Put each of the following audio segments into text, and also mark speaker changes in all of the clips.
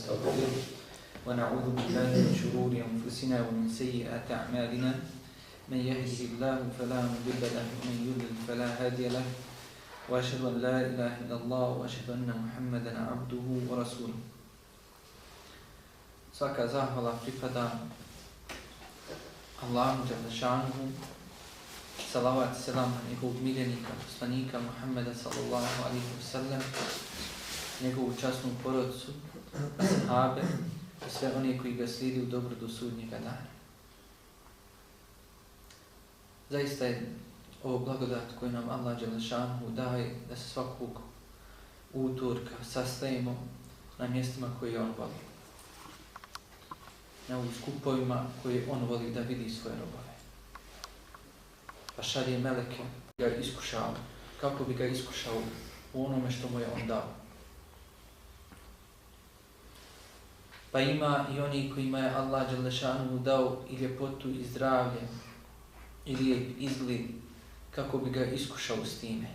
Speaker 1: ونستغفره ونعوذ بالله من شرور أنفسنا ومن سيئات أعمالنا من يهده الله فلا مضل له ومن يضلل فلا هادي له وأشهد أن لا إله إلا الله وأشهد أن محمدا عبده ورسوله. Svaka zahvala pripada Allahu Đelešanuhu, salavat i selam na njegovog miljenika, poslanika Muhammeda sallallahu alaihi wa sallam, njegovu časnu porodicu, sahabe i sve one koji ga slijedi u dobro do sudnjega dana. Zaista je ovo blagodat koju nam Allah Đelešanuhu daje da se svakog utorka sastajemo na mjestima koje on voli. Na ovim skupovima koje on voli da vidi svoje robove. Pa šalje meleke ga iskušao, kako bi ga iskušao u onome što mu je on dao. Pa ima i oni kojima je Allah Đelešanuhu dao i ljepotu i zdravlje i lijep izgled, kako bi ga iskušao s time.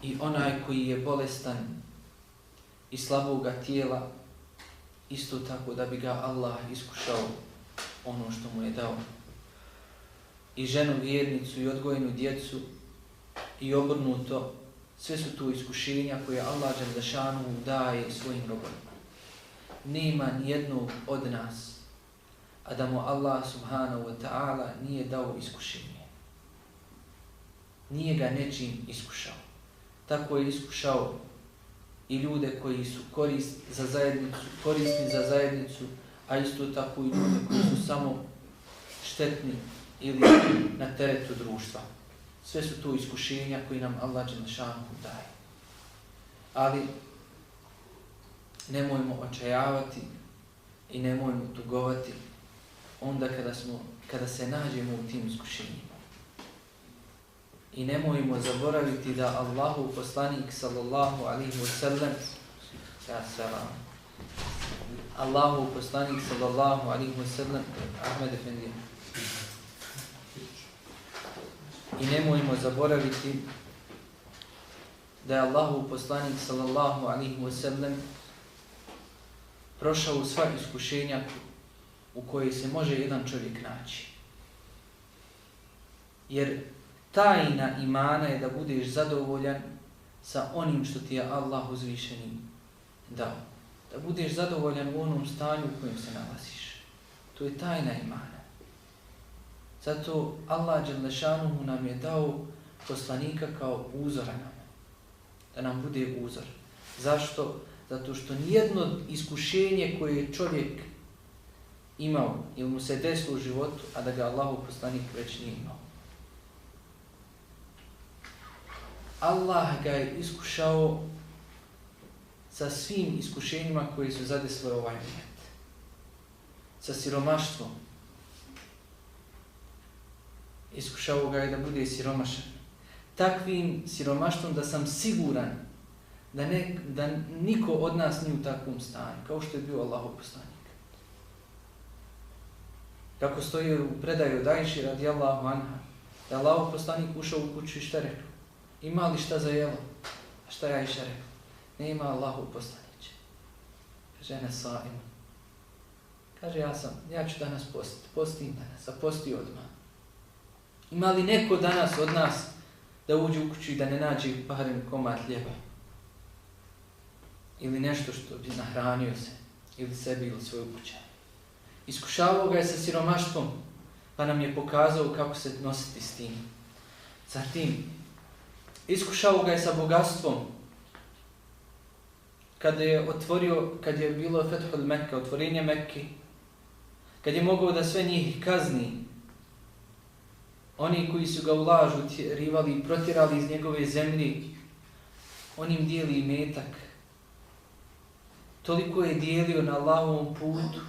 Speaker 1: I onaj koji je bolestan i slaboga tijela, isto tako da bi ga Allah iskušao ono što mu je dao. I ženu vjernicu i odgojenu djecu i obrnuto, sve su to iskušenja koje Allah Đelešanuhu daje svojim robovima. Nema nijednog od nas, a da mu Allah subhanahu wa ta'ala nije dao iskušenje. Nije ga nečim iskušao. Tako je iskušao i ljude koji su korisni za zajednicu, a isto tako i ljude koji su samo štetni ili na teretu društva. Sve su to iskušenja koji nam Allah Đelešanuhu daje. Ali nemojmo očajavati i nemojmo tugovati onda kada se nađemo u tim iskušenjima. I nemojmo zaboraviti da Allahu poslanik sallallahu alaihi wa sallam Ahmed Efendija. I nemojmo zaboraviti da je Allahu poslanik sallallahu alaihi wa sallam prošao sva iskušenja u kojoj se može jedan čovjek naći. Jer tajna imana je da budeš zadovoljan sa onim što ti je Allah uzvišeni dao. Da budeš zadovoljan u onom stanju u kojem se nalaziš. To je tajna imana. Zato Allah Đelešanuhu nam je dao poslanika kao uzora nam. Da nam bude uzor. Zašto? Zato što nijedno iskušenje koje je čovjek imao ili mu se desilo u životu, a da ga Allahu poslanik već nije imao. Allah ga je iskušao sa svim iskušenjima koji su zadesile ovaj svijet. Sa siromaštvom. Iskušao ga je da bude siromašan. Takvim siromaštvom da sam siguran da niko od nas nije u takvom stanju, kao što je bio Allahov poslanik. Kako stoji u predaju od Ajši radijallahu anha, da je Allahov poslanik ušao u kuću i šta rekao? Ima li šta za jelo? A šta je Ajša rekao? Nema Allahov poslaniće. Kaže, ene saim. Kaže, ja ću danas postiti. Postim danas, a posti odmah. Ima li neko danas od nas da uđe u kuću i da ne nađe barem komad hljeba? Ili nešto što bi nahranio se, ili sebi ili svoju kuću. Iskušavao ga je sa siromaštvom, pa nam je pokazao kako se nositi s tim. Zatim, iskušao ga je sa bogatstvom. Kad je bilo Fethul Mekke, otvorenje Mekke, kad je mogao da sve njih kazni, oni koji su ga u laž utjerivali i protjerali iz njegove zemlje, on im dijeli imetak. Toliko je dijelio na Allahovom putu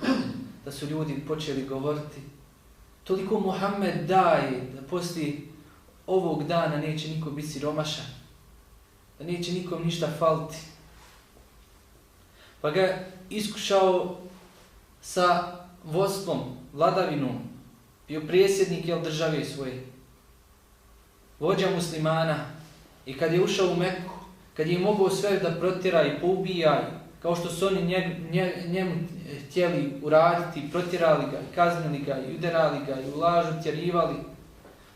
Speaker 1: da su ljudi počeli govoriti. Toliko Muhammed daje da poslije ovog dana neće niko biti siromašan. Da neće nikom ništa faliti. Pa ga iskušao sa vodstvom, vladavinom. Bio predsjednik države svoje. Vođa muslimana. I kad je ušao u Meku, kad je mogao sve da protjera i poubija, kao što su oni njemu htjeli uraditi, protjerali ga, i kaznili ga, i udarali ga, i u lažu tjerivali,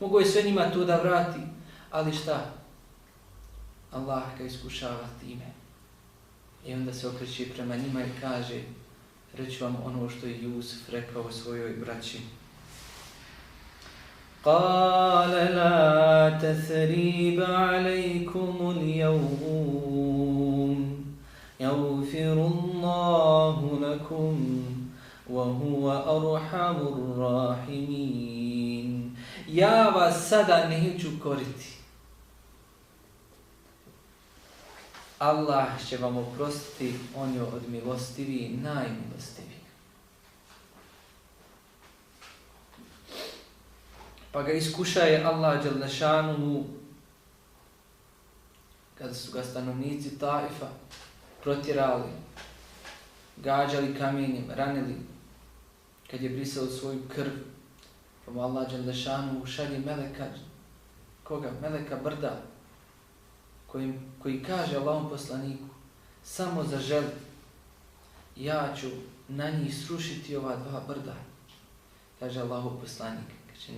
Speaker 1: mogao je sve njima to da vrati, ali šta? Allah ga iskušava time. I onda se okreće prema njima i kaže, reći vam ono što je Jusuf rekao svojoj braći. قال لا تثريب عليكم اليوم يغفر الله لكم وهو أرحم الراحمين. Ja vas sada neću koriti. Allah će vam oprostiti, on je od milostiviji, najmilostiviji. Pa ga iskušaje Allah džellešanuhu kada su ga stanovnici Taifa protjerali, gađali kamenjem, ranili, kad je brisao svoju krv, pa mu Allah džellešanuhu šalje meleka, koga? Meleka brda, koji kaže Allahom poslaniku, samo zaželi, ja ću na njih srušiti ova dva brda. Kaže Allahov poslanik, kaže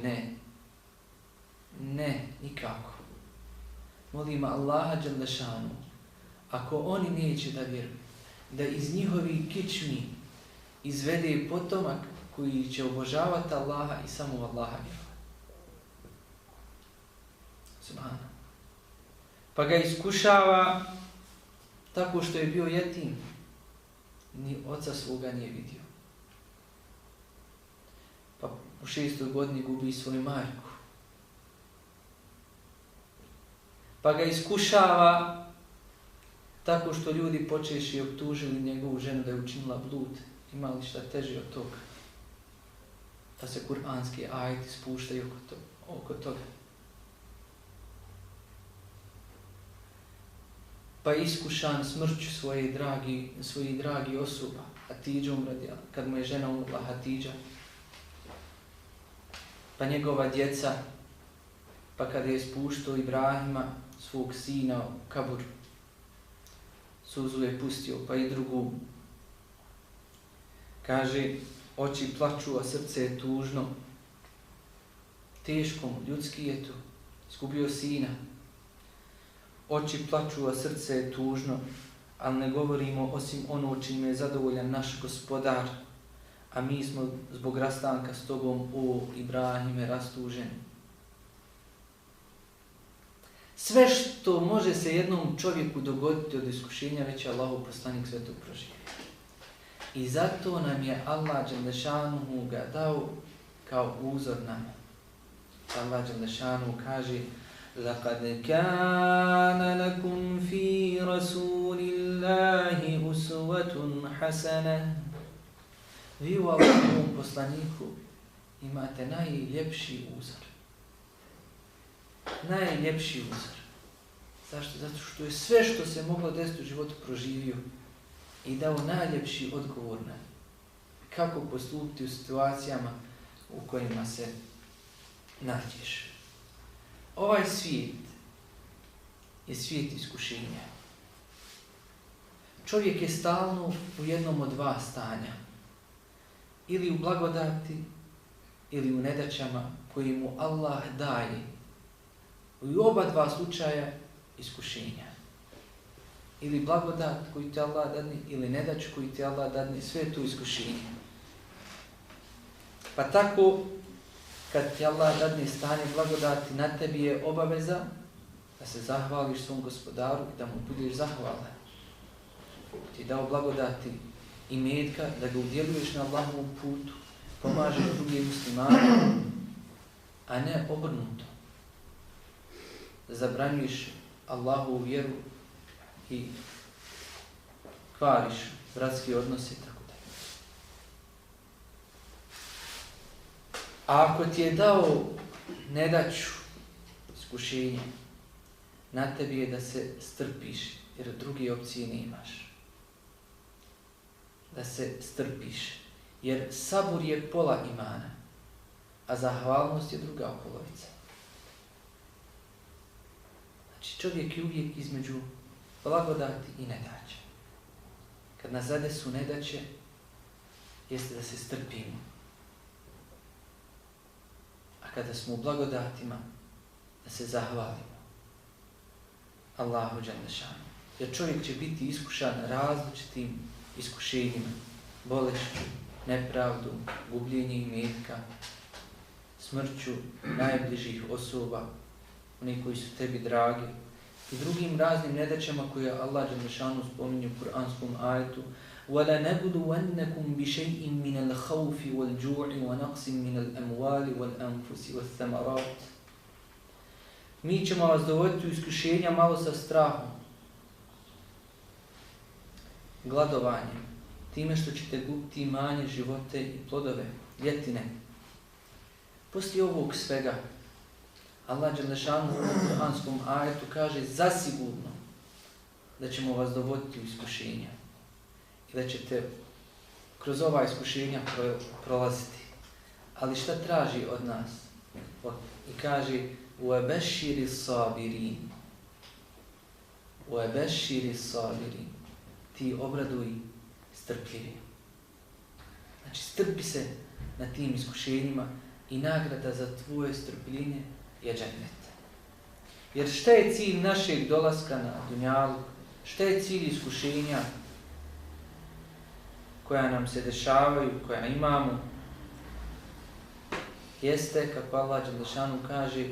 Speaker 1: ne, nikako. Molim Allaha dželešanu, ako oni neće da vjeruju, da iz njihovih kičmi izvede potomak koji će obožavati Allaha i samo Allaha vjerovati. Subhana. Pa ga iskušava tako što je bio jetim, ni oca svoga nije vidio. Pa u 6. godini gubi svoju majku. Pa ga iskušava tako što ljudi počeši optužili njegovu ženu da je učinila blud. Ima li šta teže od toga? Pa se kuranski ajeti spuštaju oko toga. Pa iskušan smrću svojih dragi osoba, Hatidžom radila, kad mu je žena umrla Hatidža, pa njegova djeca, pa kada je spuštao Ibrahima, svog sina u kabur, suzu je pustio, pa i drugu. Kaže, oči plaču, a srce je tužno. Teško mu, ljudski je to, izgubio sina. Oči plaču, a srce je tužno, ali ne govorimo osim ono čime je zadovoljan naš gospodar, a mi smo zbog rastanka s tobom, o Ibrahime, rastuženi. Sve što može se jednom čovjeku dogoditi od iskušenja, već je Allahov poslanik sve to proživio. I zato nam je Allah dželešanuhu ga dao kao uzor nama. Allah dželešanuhu kaže لَقَدْ كَانَ لَكُمْ فِي رَسُولِ اللَّهِ أُسْوَةٌ حَسَنَةٌ. Vi u Allahovom poslaniku imate najljepši uzor. Najljepši uzor. Zašto? Zato što je sve što se moglo desiti u životu proživio i dao najljepši odgovor na kako postupiti u situacijama u kojima se nađeš. Ovaj svijet je svijet iskušenja. Čovjek je stalno u jednom od dva stanja. Ili u blagodati, ili u nedaćama koje mu Allah daje. U oba dva slučaja iskušenja. Ili blagodat koju ti Allah dadne, ili nedać koju ti Allah dadne, sve je to iskušenje. Pa tako, kad ti Allah dadne stanje blagodati, na tebi je obaveza da se zahvališ svom gospodaru i da mu budeš zahvalan. Ti je dao blagodati i metka, da ga udjeljuješ na Allahovom putu, pomažeš druge muslimane, a ne obrnuto. Zabranjuješ Allahovu vjeru i kvariš bratski odnose i tako dalje. A ako ti je dao nedaću, iskušenje, na tebi je da se strpiš, jer druge opcije nemaš. Da se strpiš, jer sabur je pola imana, a zahvalnost je druga polovica. Znači čovjek je uvijek između blagodati i nedaće. Kad nas zadesu nedaće, jeste da se strpimo. A kada smo u blagodatima, da se zahvalimo Allahu dželle šanu. Jer čovjek će biti iskušan različitim iskušenjima, bolešću, nepravdu, gubljenje imetka, smrću najbližih osoba, oni koji su tebi dragi, i drugim raznim nedaćama koje Allah dželle šanu spominje u Kur'anskom ajetu. وَلَنَبْلُوَنَّكُمْ بِشَيْءٍ مِنَ الْخَوْفِ وَالْجُوعِ وَنَقْصٍ مِنَ الْأَمْوَالِ وَالْأَنْفُسِ وَالثَّمَرَاتِ. Mi ćemo vas dovoditi u iskušenja malo sa strahom, gladovanjem, time što ćete gubiti imanje, živote i plodove, ljetine. Poslije ovog svega, Allah dželle šanu u Kur'anskom ajetu kaže zasigurno da ćemo vas dovoditi u iskušenja i da ćete kroz ova iskušenja prolaziti. Ali šta traži od nas? I kaže وَبَشِّرِ الصَّابِرِينَ وَبَشِّرِ الصَّابِرِينَ. Ti obraduj strpljivi. Znači strpi se na tim iskušenjima i nagrada za tvoje strpljenje je džennet. Jer šta je cilj našeg dolaska na dunjaluk? Šta je cilj iskušenja koja nam se dešavaju, koja imamo? Jeste, kako Allah dželle šanu kaže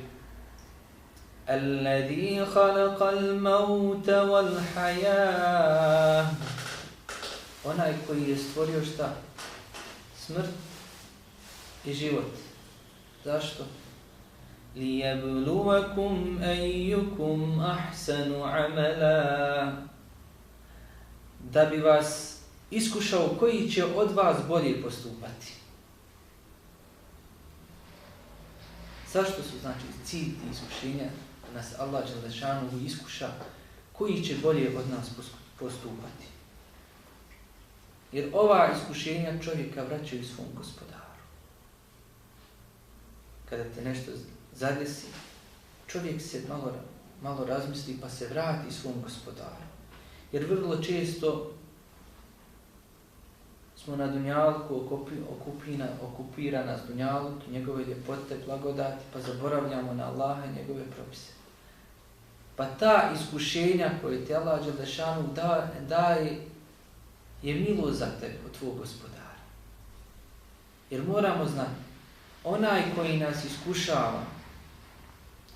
Speaker 1: الَّذِي خَلَقَ الْمَوْتَ وَالْحَيَاةَ. Onaj koji je stvorio šta? Smrt i život. Zašto? لِيَبْلُوَكُمْ أَيُّكُمْ أَحْسَنُ عَمَلًا. Da bi vas iskušao koji će od vas bolje postupati. Zašto su znači cilj tih iskušenja? Nas Allah dželle šanuhu iskuša koji će bolje od nas postupati. Jer ova iskušenja čovjeka vraćaju svom gospodaru. Kada te nešto zadesi, čovjek se malo razmisli pa se vrati svom gospodaru. Jer vrlo često smo na dunjalku okupirana s dunjaluk, njegove ljepote, blagodati, pa zaboravljamo na Allaha i njegove propise. Pa ta iskušenja koje ti Allah dželle šanu daje je milost za tebe od tvog gospodara. Jer moramo znati, onaj koji nas iskušava,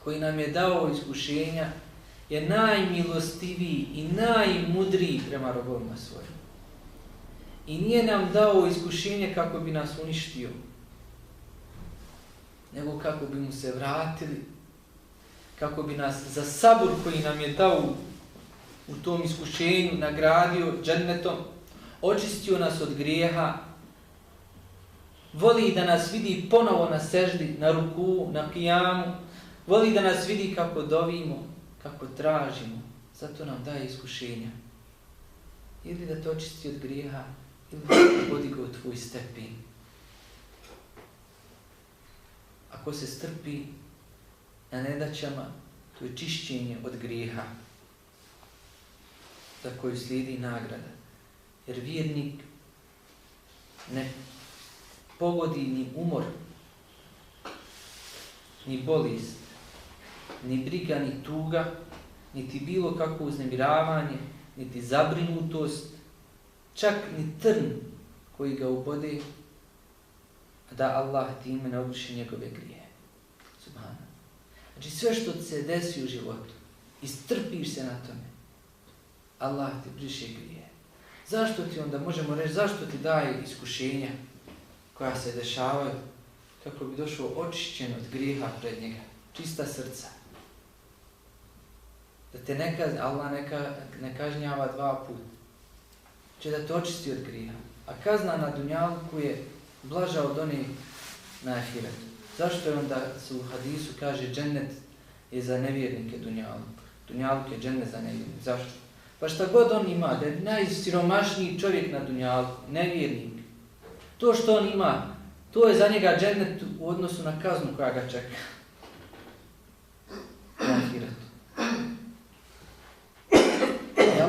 Speaker 1: koji nam je dao iskušenja, je najmilostiviji i najmudriji prema robovima svojim. I nije nam dao iskušenje kako bi nas uništio, nego kako bi mu se vratili, kako bi nas za sabur koji nam je dao u tom iskušenju nagradio džennetom, očistio nas od grijeha, voli da nas vidi ponovo na seždi, na ruku, na kijamu, voli da nas vidi kako dovimo, kako tražimo, zato nam daje iskušenja. Ili da te očisti od grijeha, ili da te podigao tvoj stepen. Ako se strpi na nedaćama, to je čišćenje od grijeha, za koju slijedi nagrada. Jer vjernik ne pogodi ni umor, ni bolest, ni briga, ni tuga, niti bilo kakvo uznemiravanje, niti zabrinutost, čak ni trn koji ga ubode, da Allah time ne obriše njegove grije. Subhana. Znači sve što ti se desi u životu, istrpiš se na tome, Allah ti briše grije. Zašto ti onda, možemo reći, zašto ti daje iskušenja koja se dešavaju, kako bi došao očišćen od grijeha pred njega, čista srca. Da te Allah ne kažnjava dva puta, će da te očisti od grijeha. A kazna na dunjalku je blaža od onih na ahiretu. Zašto je onda se u hadisu kaže džennet je za nevjernike dunjaluk. Dunjaluk je džennet za nevjernike. Zašto? Pa šta god on ima, da je najsiromašniji čovjek na dunjalku, nevjernik. To što on ima, to je za njega džennet u odnosu na kaznu koja ga čeka. Na ahiretu.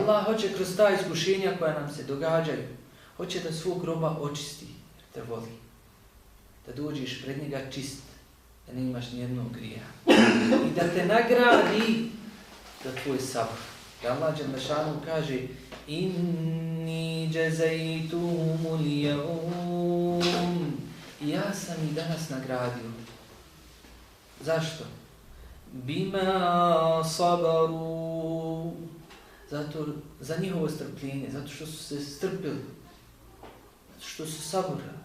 Speaker 1: Allah hoće kroz ta iskušenja koja nam se događaju, hoće da svog roba očisti, jer te voli. Da dođeš pred njega čist, da ne imaš nijednog grija. I da te nagradi za tvoj sabr. Da Allah Đelešanu kaže inni džezajtumul jevum. I ja sam ih danas nagradio. Zašto? Bima sabaru. Zato, za njihovo strpljenje, zato što su se strpili, zato što su saburali.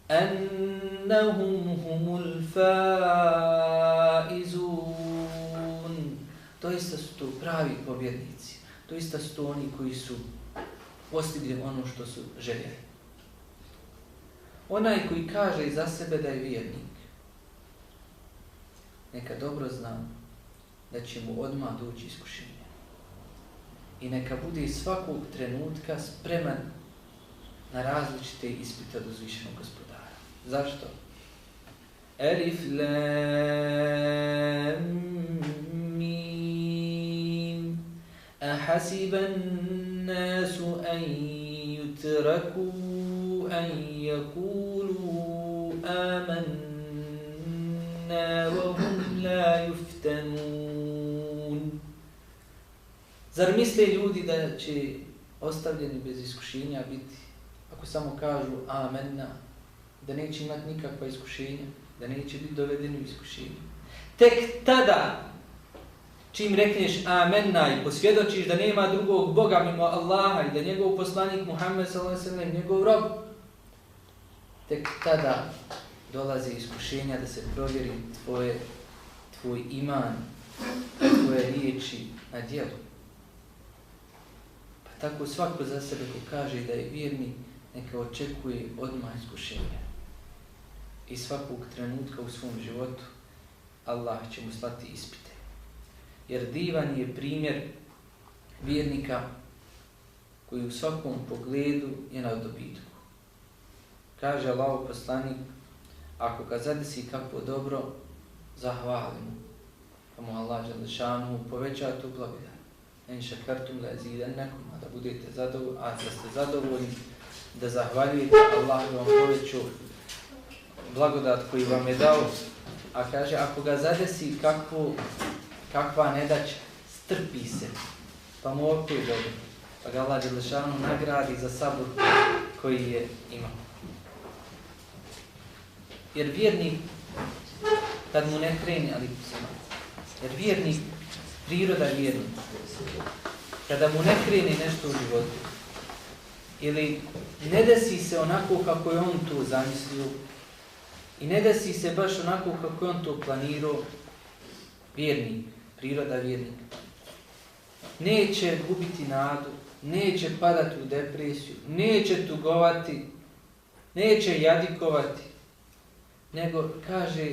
Speaker 1: Annahum humul faizun. Doista su to pravi pobjednici. Doista su to oni koji su postigli ono što su željeli. Onaj koji kaže za sebe da je vjernik, neka dobro zna da će mu odmah doći iskušenje. I neka bude svakog trenutka spreman na različite ispite od uzvišenog gospodara. Zašto? Alif lam mim. Ahasiban nasu an yutraku an yakulu amanna wa hum la yuftanun. Zar misle ljudi da će ostavljeni bez iskušenja biti, ako samo kažu amenna, da neće imati nikakva iskušenja, da neće biti dovedeni u iskušenje? Tek tada, čim rekneš amenna i posvjedočiš da nema drugog Boga mimo Allaha i da njegov poslanik Muhammed s.a.v. njegov rob, tek tada dolazi iskušenja da se provjeri tvoj iman, tvoje riječi na djelu. Pa tako svako za sebe ko kaže da je vjernik, neka očekuje odmah iskušenja. I svakog trenutka u svom životu Allah će mu slati ispite. Jer divan je primjer vjernika koji u svakom pogledu je na dobitku. Kaže Allahov poslanik, ako ga zadesi kakvo dobro, zahvali mu. Pa mu Allah Đelešanu poveća tu blagodat. En šakartum la azidannakum, a da budete zadovoljni, a da ste zadovoljni, da zahvaljujete, Allah vam poveću blagodat koji vam je dao. A kaže, ako ga zadesi kakva nedaća, strpi se, pa mu opet dobro. Pa ga Allah Đelešanu nagradi za sabur koji je imao. Jer vjernik, kad mu ne krene, jer vjernik, priroda vjernika, kada mu ne krene nešto u životu, ili ne desi se onako kako je on to zamislio, i ne desi se baš onako kako je on to planirao, vjernik, priroda vjernika, neće gubiti nadu, neće padati u depresiju, neće tugovati, neće jadikovati, nego kaže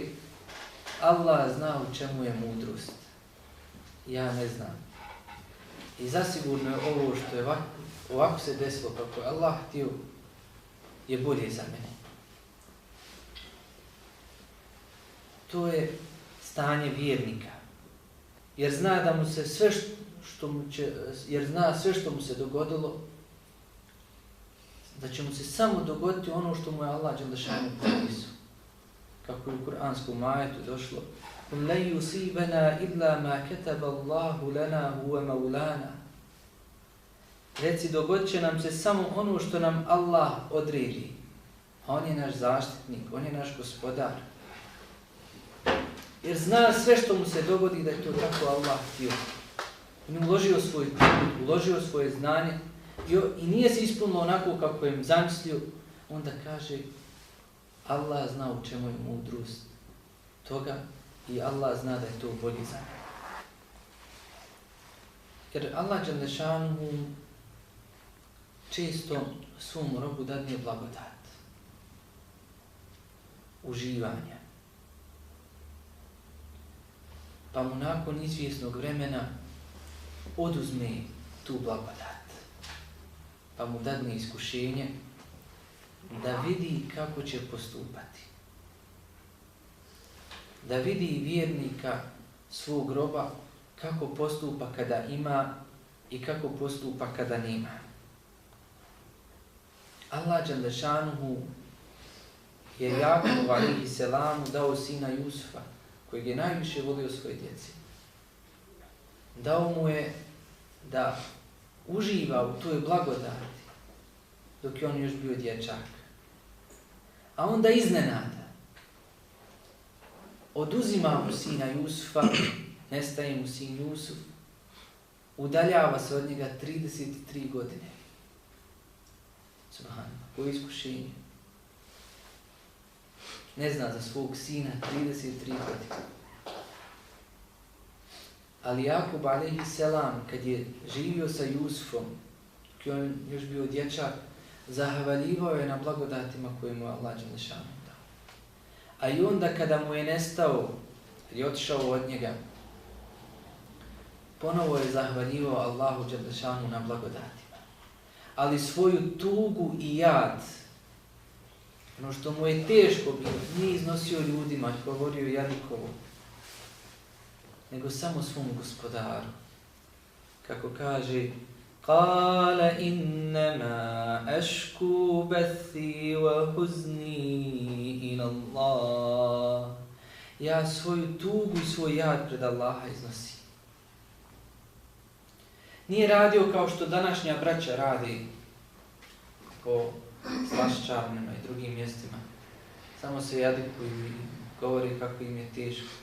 Speaker 1: Allah zna u čemu je mudrost. Ja ne znam. I zasigurno je ovo što je ovako se desilo kako je Allah htio je bolje za mene. To je stanje vjernika. Jer zna da mu se sve što mu se dogodilo, da će mu se samo dogoditi ono što mu je Allah Đelešanu propisao. Kako je u kuranskom ajetu došlo: "Lan yusibana illa ma kataba Allahu lana huwa maulana." Reci, dogodit će nam se samo ono što nam Allah odredi. A on je naš zaštitnik, on je naš gospodar. Jer zna sve što mu se dogodi da je to tako Allah htio. On je uložio svoj trud, uložio svoje znanje i nije se ispunilo onako kako je zamislio. Onda kaže, Allah zna u čemu je mudrost toga i Allah zna da je to bolje za mene. Jer Allah Đelešanu često svom robu dadne blagodat, uživanja. Pa mu nakon izvjesnog vremena oduzme tu blagodat. Pa mu dadne iskušenje da vidi kako će postupati. Da vidi vjernika svog roba kako postupa kada ima i kako postupa kada nema. Allah dželešanuhu je Jakubu alejhi selamu dao sina Jusufa, kojeg je najviše volio svoje djeci. Dao mu je da uživa u toj blagodati dok je on još bio dječak. A onda iznenada oduzima mu sina Jusufa, nestaje mu sin Jusuf, udaljava se od njega 33 godine. Subhanallah, koje iskušenje. Ne zna za svog sina 33 godine. Ali Jakub alejhi selam, kad je živio sa Jusufom, dok je on još bio dječak, zahvaljivao je na blagodatima koje mu Allah dželešanu dao. A i onda kada mu je nestao, kad je otišao od njega, ponovo je zahvaljivao Allahu dželešanu na blagodatima. Ali svoju tugu i jad, ono što mu je teško bilo, nije iznosio ljudima, govorio jadikovo, nego samo svom gospodaru. Kako kaže, Kale innama ašku bathi wa huzni ila Allah. Ja svoju tugu i svoj jad pred Allaha iznosim. Nije radio kao što današnja braća radi po slaščarnima i drugim mjestima. Samo se jadikuju i govori kako im je teško.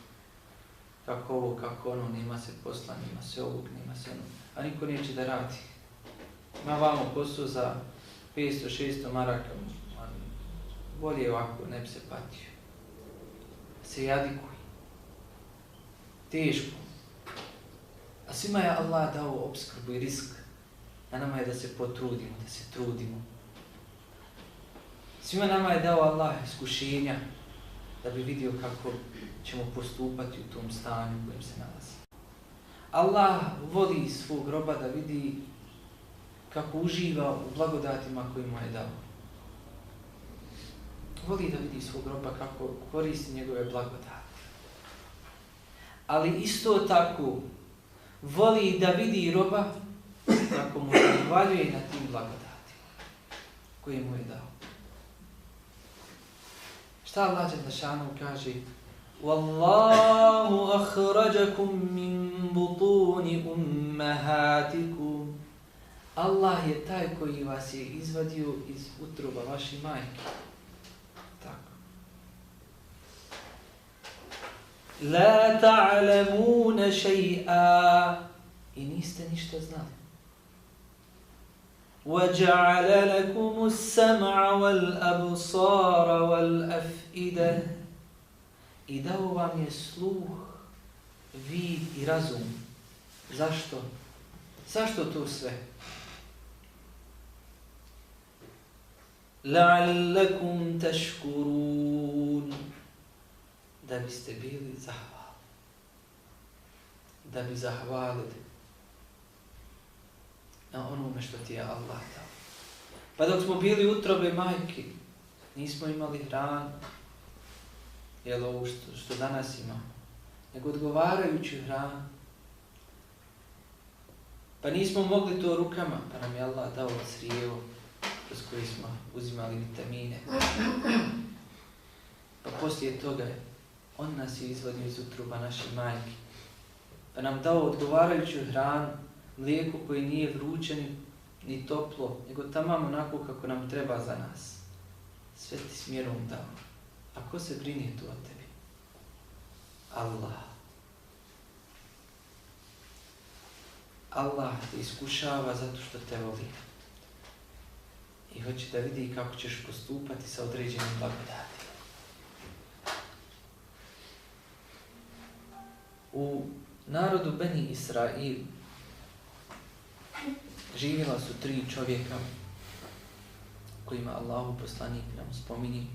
Speaker 1: Kako ovo, kako ono, nema se posla, nema se ovog, nema se ono. A niko neće da radi. Ima vamo posao za 500-600 maraka. Bolje ovako, ne bi se patio. Se jadikuj. Teško. A svima je Allah dao opskrbu i risk. A nama je da se potrudimo, da se trudimo. Svima nama je dao Allah iskušenja da bi vidio kako ćemo postupati u tom stanju u kojem se nalazi. Allah voli svog roba da vidi kako uživa u blagodatima koje mu je dao. Voli da vidi svog roba kako koristi njegove blagodati. Ali isto tako voli da vidi roba kako mu zahvaljuje na tim blagodatima koje mu je dao. Šta Allah dželešanu kaže? Wallahu akhrajakum min butuni ummahatikum. Allah je taj koji vas je izvadio iz utroba vaših majki. Tako. La ta'lamuna shay'a. I niste ništa znali. وَجَعَلَ لَكُمُ السَّمْعَ وَالْأَبْصَارَ وَالْأَفْئِدَةَ. I dao vam je sluh, vid i razum. Zašto? Zašto to sve? لَعَلَّكُمْ تَشْكُرُونَ. Da biste bili zahvalni. Da bi zahvalili na onome što ti je Allah dao. Pa dok smo bili utrobe majki, nismo imali hranu, jel ovo što danas imamo, nego odgovarajuću hranu. Pa nismo mogli to rukama, pa nam je Allah dao crijevo kroz koje smo uzimali vitamine. Pa poslije toga on nas je izvadio iz utroba naše majke. Pa nam dao odgovarajuću hranu, mlijeko koje nije vruće ni toplo, nego tamam onako kako nam treba za nas. Sve ti smjerom dao. A ko se brine tu o tebi? Allah. Allah te iskušava zato što te voli. I hoće da vidi kako ćeš postupati sa određenim blagodatima. U narodu Beni Israil živjela su 3 čovjeka kojima Allahu poslanik nam spominje,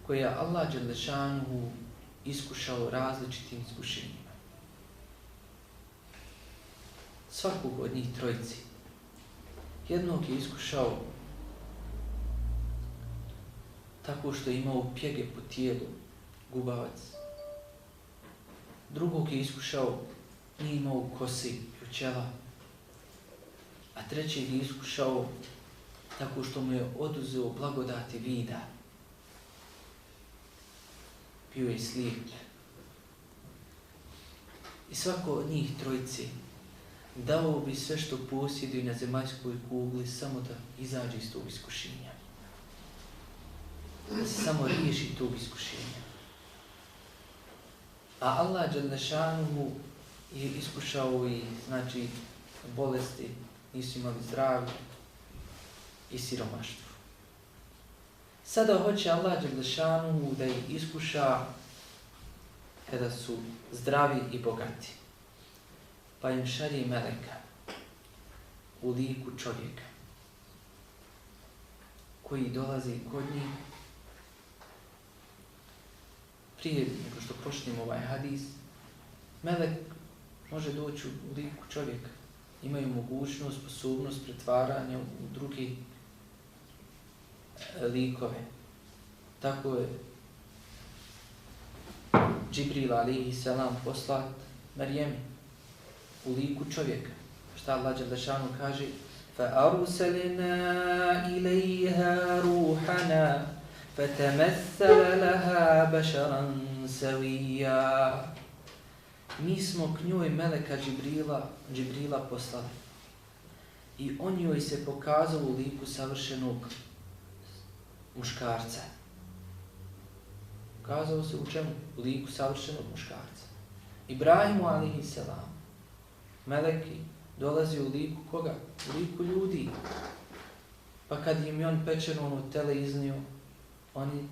Speaker 1: koje je Allah dželešanu iskušao različitim iskušenjima. Svakog od njih trojici. Jednog je iskušao tako što je imao pjege po tijelu, gubavac. Drugog je iskušao nije imao kosi i učela, a trećeg je iskušao tako što mu je oduzeo blagodati vida. Bio je slijep. I svako od njih trojice dao bi sve što posjeduje na zemaljskoj kugli samo da izađe iz tog iskušenja. Da se samo riješi tog iskušenja. A Allah dželešanuhu je iskušao i znači bolesti, nisu imali zdravlje i siromaštvo. Sada hoće Allah dželešanuhu da ih iskuša kada su zdravi i bogati. Pa im šalje meleka u liku čovjeka koji dolazi kod njih. Prije nego što počnemo ovaj hadis, melek može doći u liku čovjeka. Imaju mogućnost, sposobnost pretvaranja u druge likove. Tako je Džibril alejhi selam poslat Marijemi u liku čovjeka. Šta Allah dželešanu kaže? فَأَرْسَلْنَا إِلَيْهَا رُوحَنَا فَتَمَثَّلَ لَهَا بَشَرًا سَوِيًّا. Mi smo k njoj meleka Džibrila poslali i on joj se pokazao u liku savršenog muškarca. Pokazao se u čemu? U liku savršenog muškarca. Ibrahimu alejhi selam, meleki dolazi u liku koga? U liku ljudi. Pa kad im je on pečeno tele iznio, oni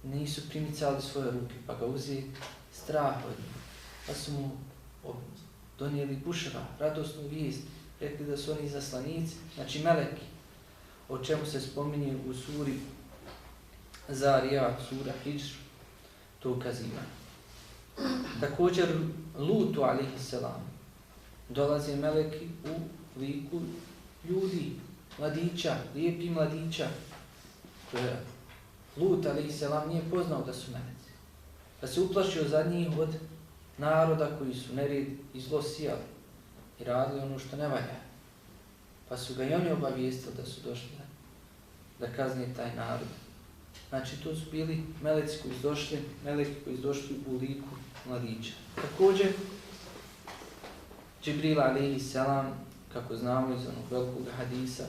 Speaker 1: nisu primicali svoje ruke, pa ga uzeli strah od njih. Pa su mu donijeli bušra, radosnu vijest, rekli da su oni izaslanici, znači meleki, o čemu se spominje u suri Zariyat, sura Hidžr, to ukaziva. Također Lutu alejhi selam dolaze meleki u liku ljudi, mladića, lijepi mladića. Lut alejhi selam nije poznao da su meleci. Pa se uplašio za njih od naroda koji su nered i zlo sijali i radili ono što ne valja. Pa su ga i oni obavijestili da su došli da kazne taj narod. Znači to su bili meleci koji su došli u liku mladića. Također Džibril alejhi selam, kako znamo iz onog velikog hadisa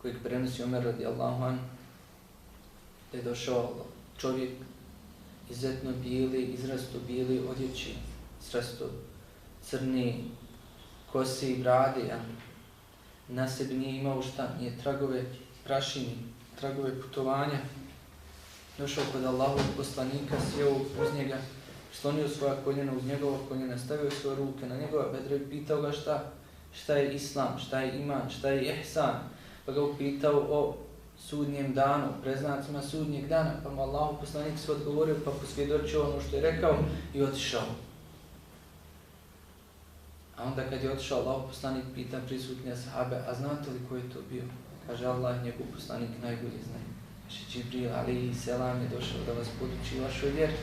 Speaker 1: kojeg prenosi Omer radijallahu anhu, da je došao čovjek izuzetno bijeli, izrasto bijeli odjeći, izrasto crni kose i brade, a na sebi nije imao šta, nije tragove prašini, tragove putovanja. Došao kod Allahovog poslanika, sjeo uz njega, slonio svoja koljena uz njegova koljena, stavio svoje ruke na njegova bedra i pitao ga šta je islam, šta je iman, šta je ihsan. Pa ga upitao o sudnjem danu, preznacima sudnjeg dana, pa mu Allahov poslanik se odgovorio, pa posvjedočio ono što je rekao i otišao. A onda kad je otišao, Allahov poslanik pita prisutnije sahabe, a znate li ko je to bio? Kaže Allah, njegov poslanik najbolje zna. Kaže Džibril alejhi selam je došao da vas poduči vašoj vjeri.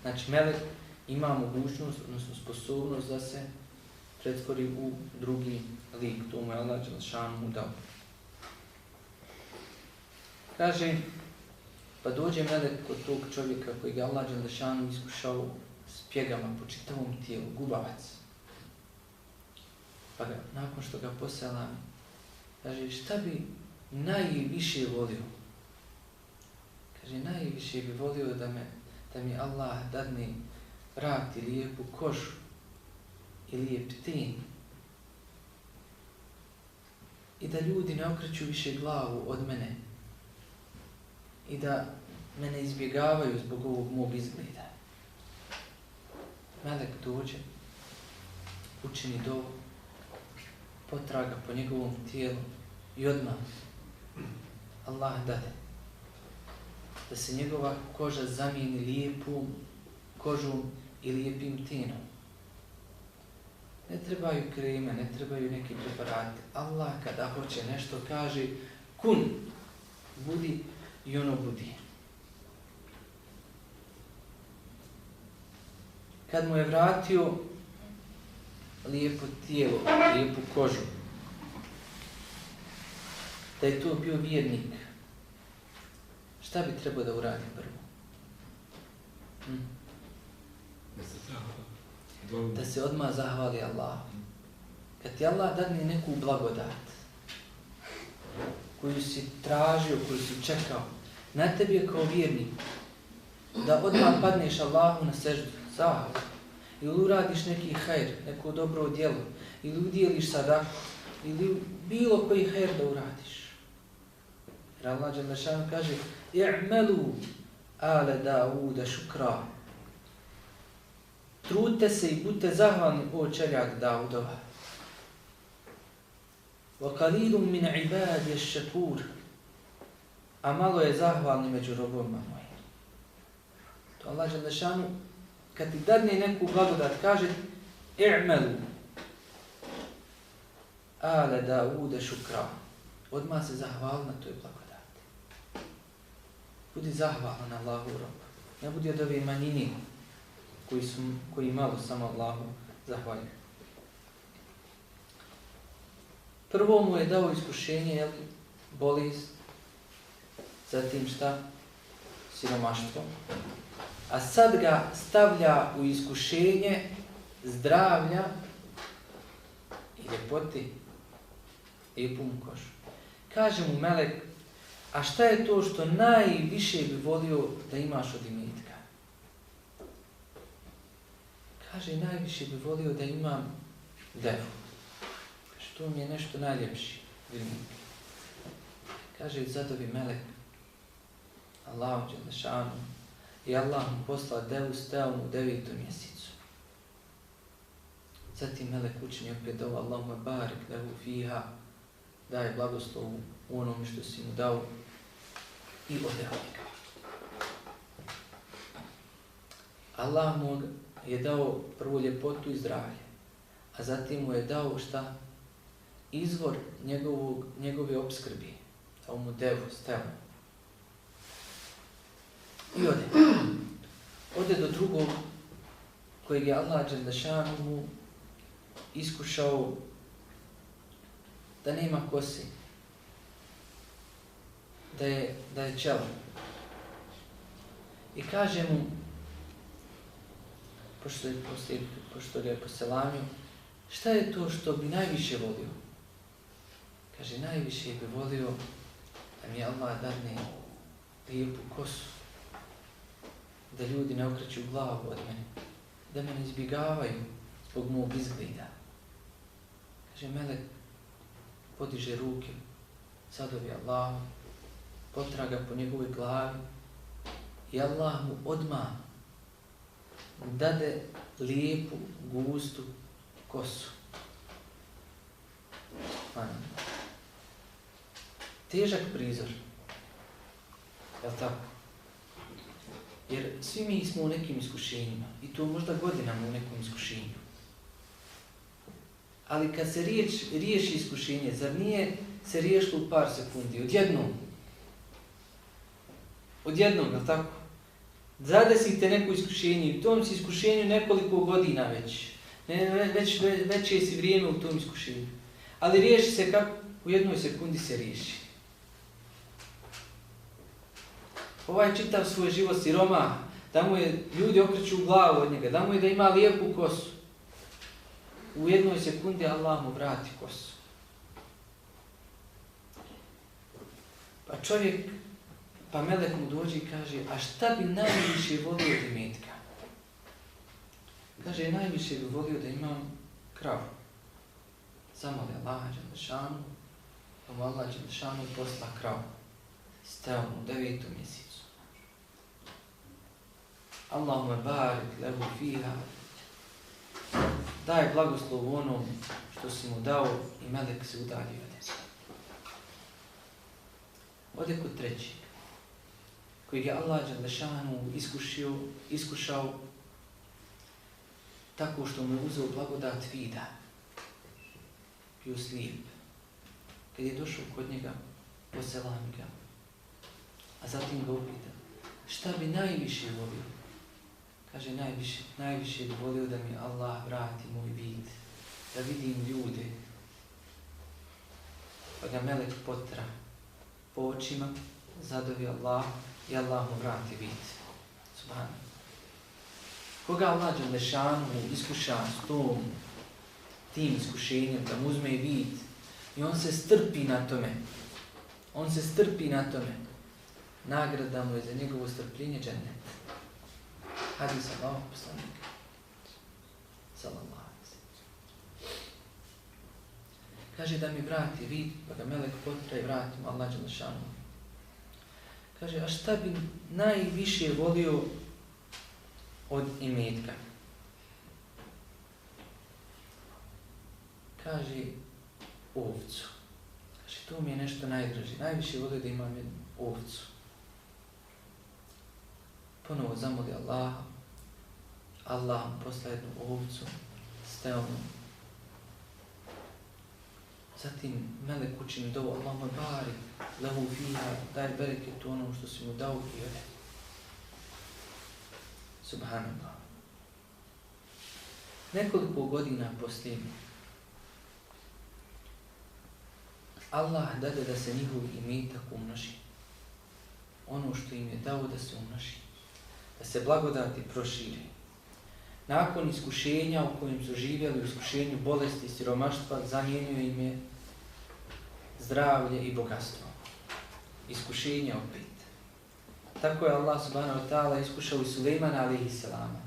Speaker 1: Znači melek ima mogućnost, odnosno sposobnost da se pretvori u drugi lik. To mu je Allah dželešanu dao. Kaže, pa dođe melek kod tog čovjeka koji ga Allah dželešanu iskušao s pjegama po čitavom tijelu, gubavac. Pa ga, nakon što ga poselam, kaže, šta bi najviše volio? Kaže, najviše bi volio da mi Allah dadne vrat i lijepu kožu i lijep ten. I da ljudi ne okreću više glavu od mene. I da me ne izbjegavaju zbog ovog mog izgleda. Melek dođe, učini dovu, potraga po njegovom tijelu i odmah Allah dade da se njegova koža zamijeni lijepom kožom i lijepim tenom. Ne trebaju kreme, ne trebaju neki preparati. Allah kada hoće nešto kaže kun, budi i ono budi. kad mu je vratio lijepo tijelo, lijepu kožu, da je to bio vjernik, šta bi trebao da uradi prvo? Da se odmah zahvali Allahu. Kad ti Allah dadne neku blagodat koju si tražio, koju si čekao, na tebi je kao vjernik, da odmah padneš Allahu na seždu, zahvalu, ili uradiš neki hajr, neko dobro djelo, ili udjeliš sadaku, ili bilo koji hajr da uradiš. Jer Allah dželle kaže: "I'malu ale Dauda šukra." Trudite se i budite zahvalni, o čeljak Daudova. وَقَلِيلٌ مِنْ عِبَادِ الشَّكُورِ. A malo je zahvalni među robovima mojim. To Allah dželle kad ti dadne neku blagodat, kaže: "I'malu ale Dauda šukra." Odmah se zahvali na toj blagodati. Budi zahvalan Allahu rob. Ne budi od ove manjine koji malo samo Allahu zahvaljuju. Prvo mu je dao iskušenje, bolest, zatim šta? Siromaštvo. A sad ga stavlja u iskušenje zdravlja i ljepoti i pun kožu. Kaže mu melek: "A šta je to što najviše bi volio da imaš od imetka?" Kaže: "Najviše bi volio da imam devu. To mi je nešto najljepše." Kaže: "Zadovi melek Allahu dželle šanu i Allah mu poslao devu stevom u 9. mjesecu." Zatim melek učini opet dovu: "Allahumma barik lehu fiha." Daj blagoslov u onome što si mu dao i ode od njega. Allah mu je dao prvo ljepotu i zdravlje, a zatim mu je dao šta? Izvor njegove opskrbi, dao mu devu, stelu. I ode. Ode do drugog kojeg je Allah dželle šanuhu iskušao da nema kose, da je čelo. I kaže mu, pošto ga je poselamio: "Šta je to što bi najviše volio?" Kaže: "Najviše bi volio da mi Allah dadne lijepu kosu, da ljudi ne okreću glavu od mene, da me ne izbjegavaju zbog mog izgleda." Kaže melek, podiže ruke, zadovi Allah, potraga po njegovoj glavi i Allah mu odmah dade lijepu, gustu kosu. Težak prizor, jel tako? Jer svi mi smo u nekim iskušenjima i to možda godinama u nekom iskušenju. Ali kad se riješi iskušenje, zar nije se riješilo u par sekundi, odjednom, jel tako? Zadesite neko iskušenje i u tom si iskušenju nekoliko godina već. Već je si vrijeme u tom iskušenju. Ali riješi se kako? U jednoj sekundi se riješi. Ovaj čitav svoj život siroma, da mu je ljudi okreću glavu od njega, da mu je da ima lijepu kosu. U jednoj sekundi Allah mu vrati kosu. Pa melek mu dođe i kaže: "A šta bi najviše volio od imetka?" Kaže: "Najviše bi volio da imam kravu." Zamoli Allaha dželle šanu, pa mu Allah dželle šanu posla kravu. Stao u 9. mjesecu. Allahumma barik lehu fiha. Daj blagoslov onom što si mu dao i melek se udalji od njega. Ode kod trećeg, kojeg je Allah dželle šanu iskušao tako što mu je uzeo blagodat vida. Bio slijep. Kad je došao kod njega, poselami ga, a zatim ga upita: "Šta bi najviše volio?" Kaže, najviše bi volio da mi Allah vrati moj vid, da vidim ljude. Pa ga melek potra po očima, zadovi Allah i Allah mu vrati vid. Subhanallah. Koga Allah Đelešanu iskuša s tim iskušenjem, da mu uzme vid i on se strpi na tome. On se strpi na tome. Nagrada mu je za njegovo strpljenje džennet. Hadis Allahov poslanika. Sallallahu alejhi ve sellem. Kaže da mi vrati vid, pa ga melek potra i vrati mu Allah Đelešanu. Kaže, a šta bi najviše volio od imetka? Kaže, ovcu. Kaže, to mi je nešto najdraže. Najviše volio da imam jednu ovcu. Ponovo zamoli Allaha. Allah mu posla jednu ovcu, steonu. Zatim melek učini dovu, Allahumma barik lahu fiha, daj bereket u onom što si mu dao i ode. Subhanallah. Nekoliko godina poslije Allah dade da se njihov imetak umnoži. Ono što im je dao da se umnoži. Da se blagodati proširi. Nakon iskušenja u kojem su živjeli, u iskušenju bolesti i siromaštva, zamijenio im je zdravlje i bogatstvo. Iskušenja opet. Tako je Allah subhanahu wa ta'ala iskušao i Sulejmana alejhi selama.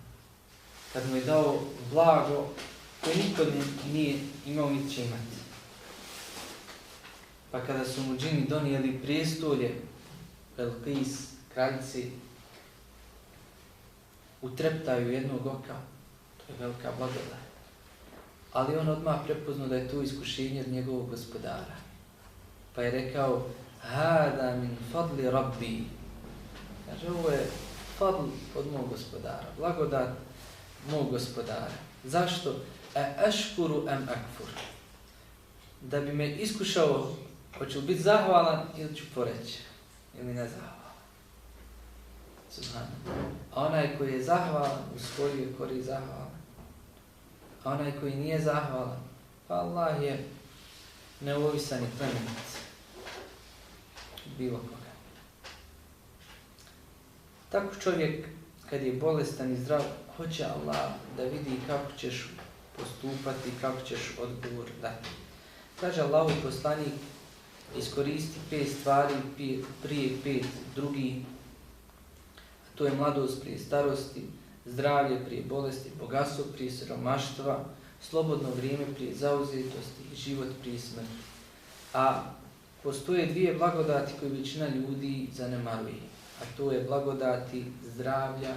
Speaker 1: Kad mu je dao blago koje niko nije imao niti će imati. Pa kada su mu džini donijeli prijestolje Belqis, kraljici, u treptaju jednog oka, to je velika blagodat. Ali on odmah prepoznao da je to iskušenje od njegovog gospodara. Pa je rekao, hada min fadli rabbi. Kaže, ovo je fadl od mog gospodara, blagodat mog gospodara. Zašto? Aškuru am akfur. Da bi me iskušao, hoću biti zahvalan ili ću poreći, ili ne zahvalan. Subhanallah. A onaj koji je zahvalan, u svoju je korist zahvalan. A onaj koji nije zahvalan, pa Allah je neovisan i plemenit. Bilo koga. Tako čovjek, kad je bolestan i zdrav, hoće Allah da vidi kako ćeš postupati, kako ćeš odgovor dati. Kaže Allahov poslanik, iskoristi 5 stvari prije 5 drugih. To je mladost prije starosti, zdravlje prije bolesti, bogatstvo prije siromaštva, slobodno vrijeme prije zauzetosti i život prije smrti. A postoje 2 blagodati koje većina ljudi zanemaruje, a to je blagodati zdravlja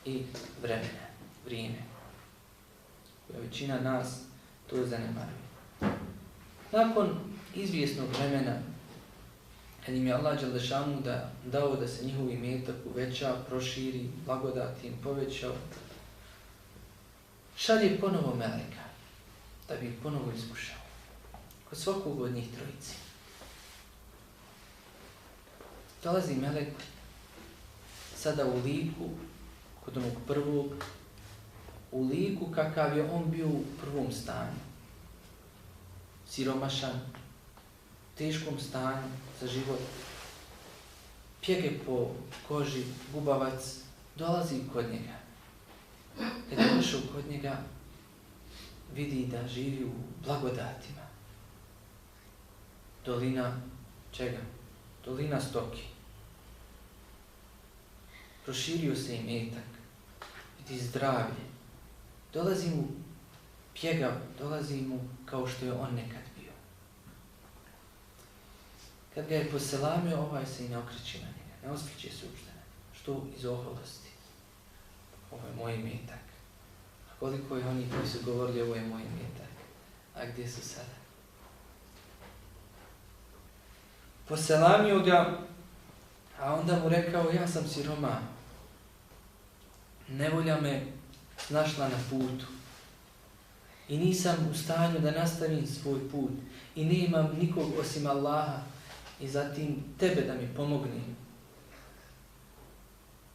Speaker 1: i vremena, vrijeme. Koja većina nas to zanemaruje. Nakon izvjesnog vremena, kad im je Allah Đelešanu dao da se njihov imetak uveća, proširi, blagodati im povećao, šalje ponovo meleka, da bi ih ponovo iskušao. Kod svakog od njih trojici. Dolazi melek sada u liku, kod onog prvog, u liku kakav je on bio u prvom stanju. Siromašan, teškom stanju za život, pjege po koži, gubavac, dolazi kod njega. Kad je došao kod njega, vidi da živi u blagodatima. Dolina čega? Dolina stoki. Proširio se imetak, vidi zdravlje. Dolazi mu pjegav, dolazi mu kao što je on nekad bio. Kad ga je poselamio, ovaj se i ne okreće na njega, ne osvrće se uopšte. Što iz oholosti. Ovo je moj imetak. A koliko je oni koji su govorili ovo je moj imetak? A gdje su sada? Poselamio ga, a onda mu rekao, ja sam siroma. Nevolja me snašla na putu. I nisam u stanju da nastavim svoj put. I nemam nikog osim Allaha. I zatim tebe da mi pomogni.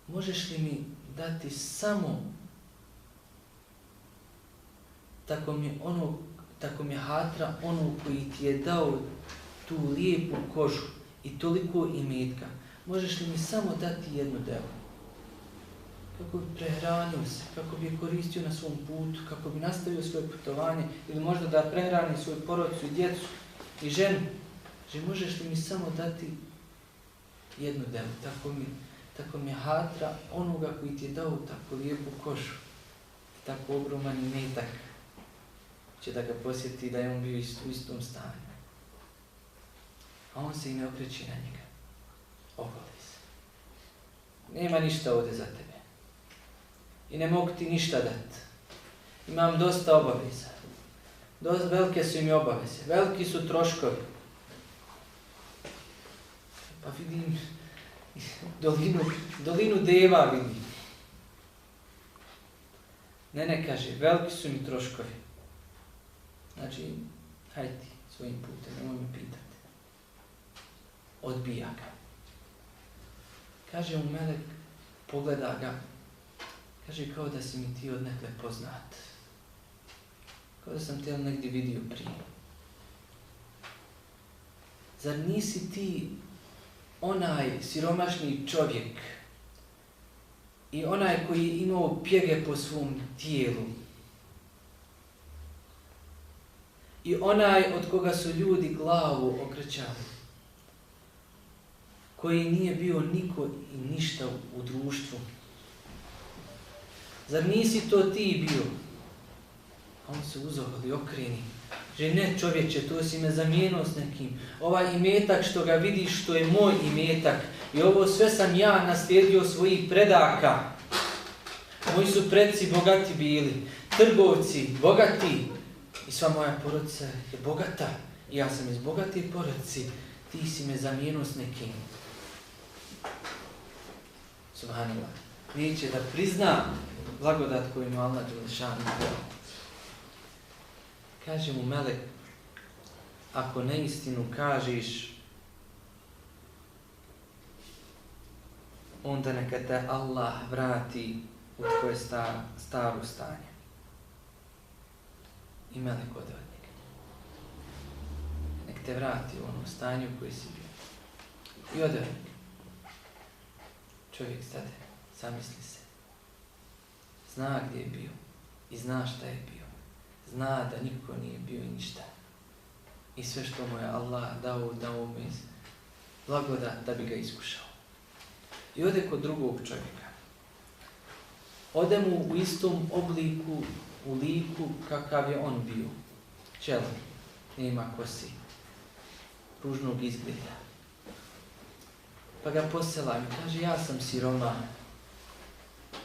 Speaker 1: Možeš li mi dati samo tako mi hatra ono koji ti je dao tu lijepu kožu i toliko imetka. Možeš li mi samo dati jednu devu? Kako bi prehranio se, kako bi je koristio na svom putu, kako bi nastavio svoje putovanje ili možda da prehrani svoju porodicu i djecu i ženu. Že možeš li mi samo dati jednu devu? Tako mi hatra onoga koji ti je dao tako lijepu kožu, tako ogroman imetak. Će da ga posjeti da je on bio u istom stanju. A on se i ne okreće na njega. Oholi se. Nema ništa ovdje za tebe. I ne mogu ti ništa dati. Imam dosta obaveza. Velike su im obaveze. Veliki su troškovi. Pa vidim dolinu deva vidim. Ne, kaže, veliki su mi troškovi. Znači, hajde ti svojim putem, nemoj me pitati. Odbija ga. Kaže mu melek, pogleda ga. Kaže, kao da si mi ti odnekle poznat. Kao da sam te negdje vidio prije. Zar nisi ti onaj siromašni čovjek i onaj koji je imao pjege po svom tijelu i onaj od koga su ljudi glavu okrećali, koji nije bio niko i ništa u društvu? Zar nisi to ti bio? A on se uzoholi, okreni. Že ne čovječe, to si me zamijenio s nekim. Ovaj imetak što ga vidiš, što je moj imetak. I ovo sve sam ja naslijedio svojih predaka. Moji su predci bogati bili. Trgovci, bogati. I sva moja porodica je bogata. I ja sam iz bogate porodice. Ti si me zamijenio s nekim. Subhanallah. Neće da prizna blagodat koju mu Allah Đelešanu dao. Kaže mu melek, ako neistinu kažeš, onda neka te Allah vrati u tvoje staro stanje. I melek ode od njega. Nek te vrati u ono stanje u koje si bio. I ode od njega. Čovjek stade, zamisli se. Zna gdje je bio i zna šta je bio. Zna da niko nije bio i ništa. I sve što mu je Allah dao mu iz blagodat da bi ga iskušao. I ode kod drugog čovjeka. Ode mu u istom obliku, u liku kakav je on bio. Čelan, nema kosi, ružnog izgleda. Pa ga posela i kaže, ja sam siroma,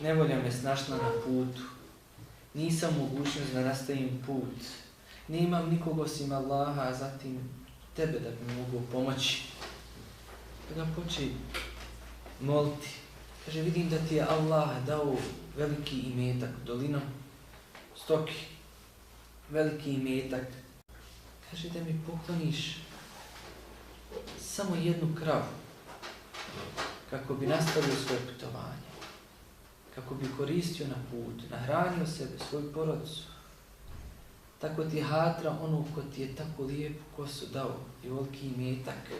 Speaker 1: nevolja me snašla na putu. Nisam mogućnost da nastavim put. Nemam nikog osim Allaha, a zatim tebe da bi mogu pomoći. Pa ga poče moliti. Kaže, vidim da ti je Allah dao veliki imetak dolinom stoki. Veliki imetak. Kaže, da mi pokloniš samo jednu kravu. Kako bi nastavio svoje putovanje. Kako bi koristio na put, nahranio sebe, svoju porodicu. Tako ti je hatra ono ko ti je tako lijepu kosu dao i veliki imetak.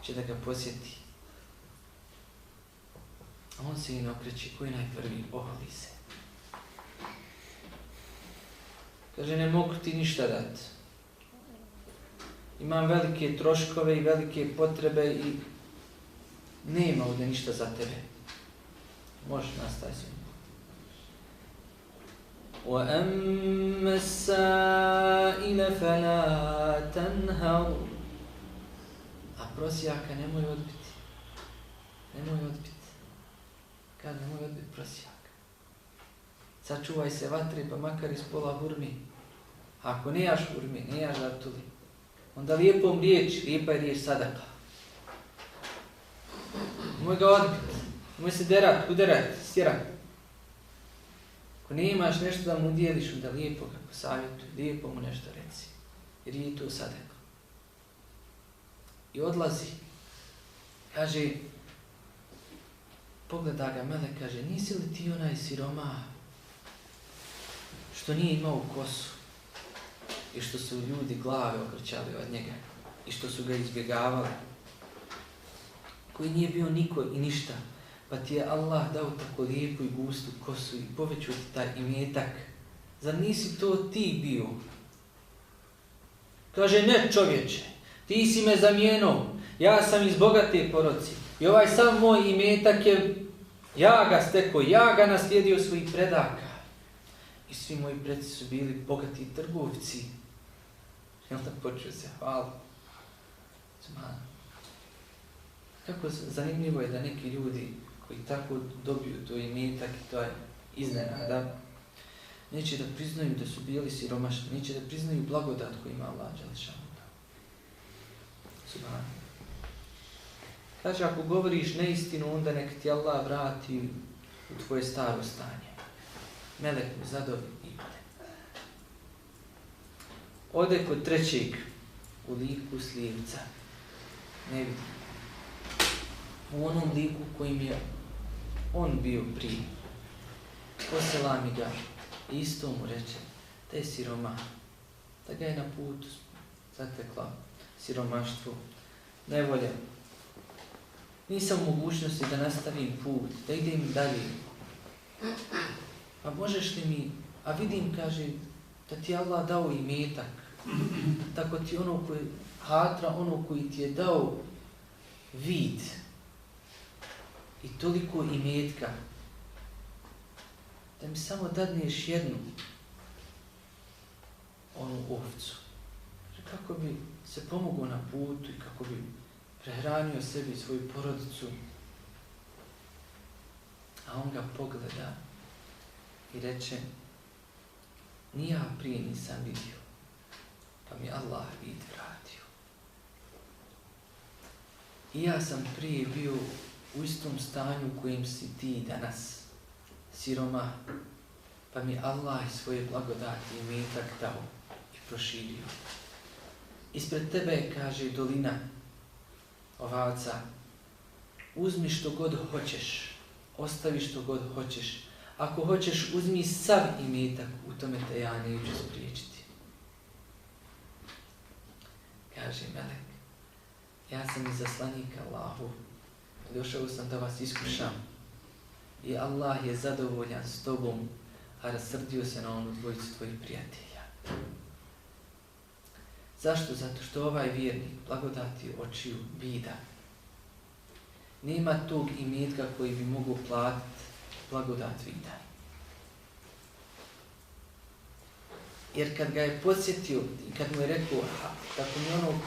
Speaker 1: Će da ga posjeti. A on se i ne okreće, koji najprvi, oholi se. Kaže, ne mogu ti ništa dati. Imam velike troškove i velike potrebe i nema ovdje ništa za tebe. Možeš nastaviti svojim. وَأَمَّا السَّائِلَ فَلَا تَنْهَرُ. A prosjaka nemoj odbiti. Nemoj odbiti. Kad nemoj odbiti prosjaka. Sačuvaj se vatre pa makar iz pola hurmi. Ako nejaš hurmi, nejaš žartuli, onda lijepom riječ, lijepa je riječ sadaka. Nemoj ga odbiti. Nemoj se derat, uderat, stjerat. Ako ne imaš nešto da mu udjeliš, onda lijepo ga posavjetuj, lijepo mu nešto reci. Jer je to sadaka. I odlazi. Kaže, Pogleda ga melek, kaže, nisi li ti onaj siromah što nije imao kosu i što su ljudi glave okrećali od njega i što su ga izbjegavali, koji nije bio niko i ništa, pa ti je Allah dao tako lijepu i gustu kosu i povećao ti taj imetak. Zar nisi to ti bio? Kaže, ne čovječe, ti si me zamijenuo, ja sam iz bogate porodice i ovaj sam moj imetak je, ja ga stekao, ja ga naslijedio svojih predaka. I svi moji preci su bili bogati trgovci. I onda počeo se hvala. Kako zanimljivo je da neki ljudi koji tako dobiju to imetak i to je iznenada, neće da priznaju da su bili siromašni, neće da priznaju blagodat koju ima Allah dželešanu. Subhana. Kaže, ako govoriš neistinu, onda nek ti Allah vrati u tvoje staro stanje. Melek mu zadovi i ode. Ode kod trećeg u liku slijevca. Ne vidi. U onom liku kojim je on bio prije. Poselami ga i isto mu reče, te je siromah, da ga je na putu zatekla siromaštvo, nevolja. Nisam u mogućnosti da nastavim put, da idem dalje. A možeš li mi, a vidim, kaže, da ti Allah dao imetak, tako ti ono koji hatra, ono koji ti je dao vid i toliko imetka, da mi samo dadneš jednu onu ovcu. Kako bi se pomogao na putu i kako bi prehranio sebi i svoju porodicu. A on ga pogleda i reče, ni ja prije nisam vidio, pa mi Allah vid vratio. I ja sam prije bio u istom stanju u kojem si ti danas, siromah, pa mi Allah svoje blagodati i imetak dao i proširio. Ispred tebe, kaže, dolina ovaca, uzmi što god hoćeš, ostavi što god hoćeš. Ako hoćeš, uzmi sav imetak, u tome te ja neću spriječiti. Kaže melek, ja sam izaslanik Allahu, došao sam da vas iskušam i Allah je zadovoljan s tobom, a rasrdio se na onu dvojicu tvojih prijatelja. Zašto? Zato što ovaj vjernik blagodati očiju vida. Nema tog imetka koji bi mogao platiti blagodat vida. Jer kad ga je podsjetio i kad mu je rekao, tako mi ono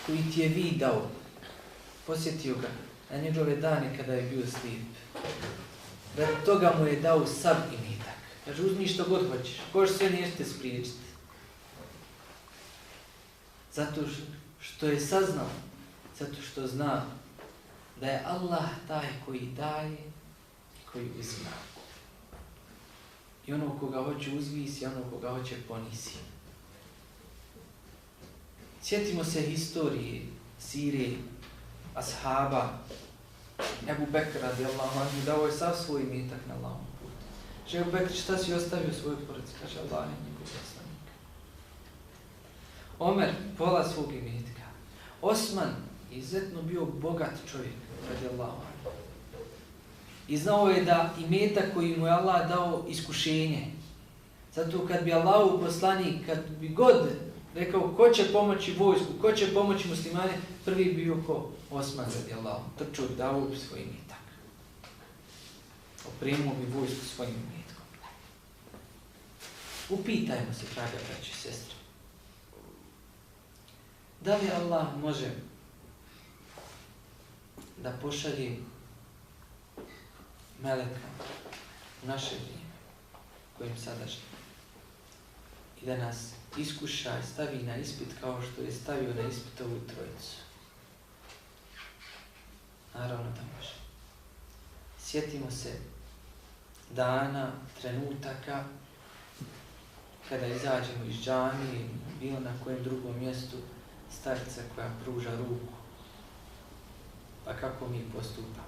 Speaker 1: koji ti je vid dao, podsjetio ga na njegove dane kada je bio slijep. Radi toga mu je dao sav imetak. Kaže, uzmi što god hoćeš, koš sve nećete spriječiti. Zato što je saznao, zato što zna da je Allah taj koji daje i koji uzima. I ono koga hoće uzvisi, i ono koga hoće ponisi. Sjetimo se historije, sire, ashaba, Ebu Bekr radijallahu anhu, dao je sav svoj imetak na Allahom putu. Kaže, Ebu Bekr, šta si ostavio svoju porodicu? Kaže, Allah je njegov poslanik. Omer, pola svog imetka. Osman, izuzetno bio bogat čovjek, radijallahu anhu. I znao je da imetak koji mu je Allah dao iskušenje. Zato kad bi Allahov poslanik, kad bi god rekao ko će pomoći vojsku, ko će pomoći muslimane, prvi bio ko Osman radijallahu anhu. Trčao, dao bi svoj imetak. Opremio bi vojsku svojim imetkom. Upitajmo se, draga braći i sestre. Da li Allah može da pošalje meleka u naše vrijeme, kojim sada živimo, i da nas iskuša i stavi na ispit kao što je stavio na ispit ovu trojicu? Naravno da može. Sjetimo se dana, trenutaka, kada izađemo iz džamije, bilo na kojem drugom mjestu, starica koja pruža ruku. Pa kako mi postupamo?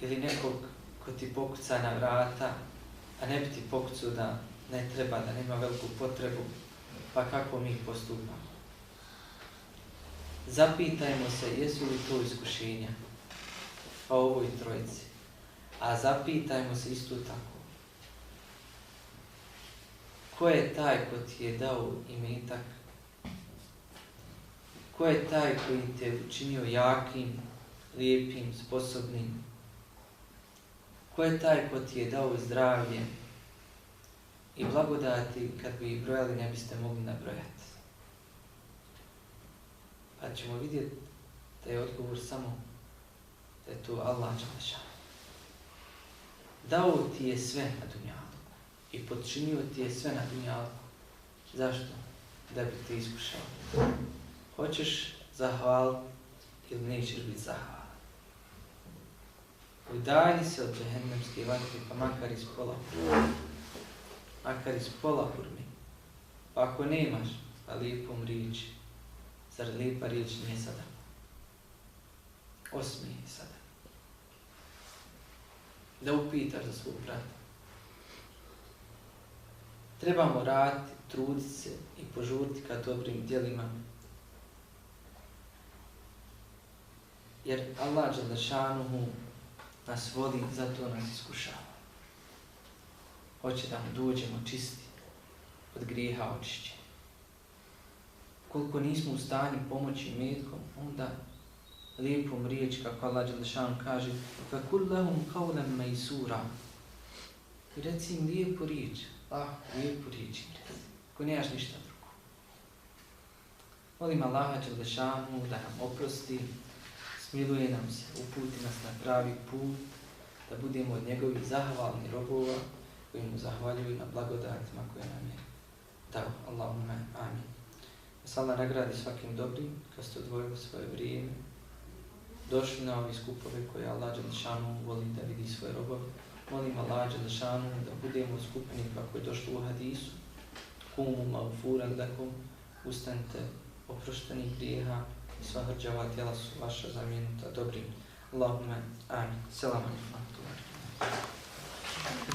Speaker 1: ili nekog ko ti pokuca na vrata, a ne bi ti pokucao da ne treba, da nema veliku potrebu, pa kako mi postupamo? Zapitajmo se jesu li to iskušenja, pa ovoj trojici. A zapitajmo se isto tako. Ko je taj ko ti je dao imetak? Ko je taj koji te učinio jakim, lijepim, sposobnim? Ko je taj ko ti je dao zdravlje i blagodati kad bi ih brojali ne biste mogli nabrojati? Pa ćemo vidjeti da je odgovor samo da je to Allah dželešanu. Dao ti je sve na dunjalu i podčinio ti je sve na dunjalu. Zašto? Da bi te iskušao. Hoćeš zahvaliti ili nećeš biti zahvalan? Udalji se od džehennemske vatre, pa makar iz pola hurme. Makar iz pola hurme. Pa ako nemaš, pa lijepom riječi. Zar lijepa riječ nije sada? Osmije sada. Da upitaš za svog brata. Trebamo raditi, truditi se i požuriti ka dobrim djelima. Jer Allah dželešanuhu nas voli, zato nas iskušava. Hoće da mu dođemo čisti, od grijeha očišćeni. Koliko nismo u stanju pomoći metkom, onda lijepom riječ, kako Allah dželešanuhu kaže, فَكُلْ لَهُمْ قَوْلًا مَيْسُورًا. I reci im lijepu riječ, lijepu riječ im reci, ako nemaš ništa drugo. Molim Allaha dželešanuhu da nam oprosti, smiluje nam se, uputi nas na pravi put, da budemo od njegovih zahvalnih robova koji mu zahvaljuju na blagodatima koje nam je dao. Allahumma amin. Da Allah nagradi svakim dobrim, kad ste odvojili svoje vrijeme, došli na ovi skupove koje Allah dželešanu voli da vidi svoje robove. Molim Allah dželešanu da budemo u skupini kako je došlo u hadisu. Kumu ma'ufuran lakum, ustanite oprošteni grijeha, i sva hrđava tijela su vaša zamijenuta dobrim. Allahumma amin. Selam alaikum.